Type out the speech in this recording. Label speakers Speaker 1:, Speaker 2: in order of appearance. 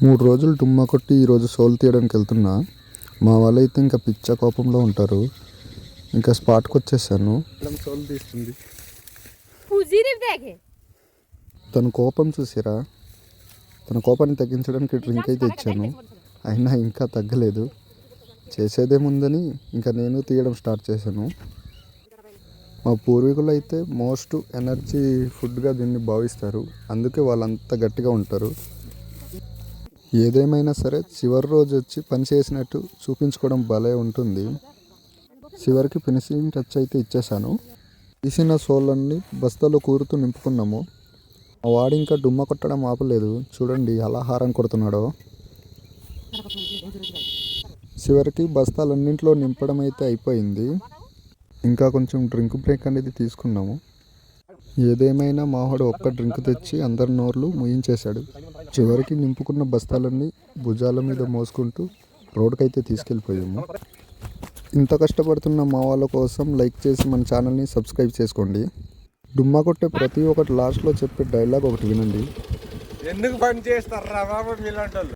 Speaker 1: 3 రోజులు డుమ్మా కొట్టి ఈరోజు సోలు తీయడానికి వెళ్తున్నా. మా వాళ్ళైతే ఇంకా పిచ్చ కోపంలో ఉంటారు. ఇంకా స్పాట్కి వచ్చేసాను. సోలు తీస్తుంది. తన కోపం చూసిరా. తన కోపాన్ని తగ్గించడానికి డ్రింక్ అయితే ఇచ్చాను, అయినా ఇంకా తగ్గలేదు. చేసేదేముందని ఇంకా నేను తీయడం స్టార్ట్ చేశాను. మా పూర్వీకులు అయితే మోస్ట్ ఎనర్జీ ఫుడ్గా దీన్ని భావిస్తారు, అందుకే వాళ్ళంతా గట్టిగా ఉంటారు. ఏదేమైనా సరే చివరి రోజు వచ్చి పని చేసినట్టు చూపించుకోవడం భలే ఉంటుంది. చివరికి ఫినిషింగ్ టచ్ అయితే ఇచ్చేసాను. తీసిన సోళ్ళన్నీ బస్తాలో కూరుతూ నింపుకున్నాము. మా వాడు ఇంకా డుమ్మ కొట్టడం ఆపలేదు. చూడండి ఎలా హారం కొడుతున్నాడో. చివరికి బస్తాలన్నింటిలో నింపడం అయితే అయిపోయింది. ఇంకా కొంచెం డ్రింక్ బ్రేక్ అనేది తీసుకున్నాము. ఏదేమైనా మావాడు ఒక్క డ్రింక్ తెచ్చి అందరి నోర్లు ముయించేశాడు. చివరికి నింపుకున్న బస్తాలన్నీ భుజాల మీద మోసుకుంటూ రోడ్డుకైతే తీసుకెళ్ళిపోయాము. ఇంత కష్టపడుతున్న మా వాళ్ళ కోసం లైక్ చేసి మన ఛానల్ని సబ్స్క్రైబ్ చేసుకోండి. డుమ్మా కొట్టే ప్రతి ఒక్కటి లాస్ట్లో చెప్పే డైలాగ్ ఒకటి వినండి.
Speaker 2: ఎందుకు పని చేస్తారా బాబు మీలాంటి వాళ్ళు?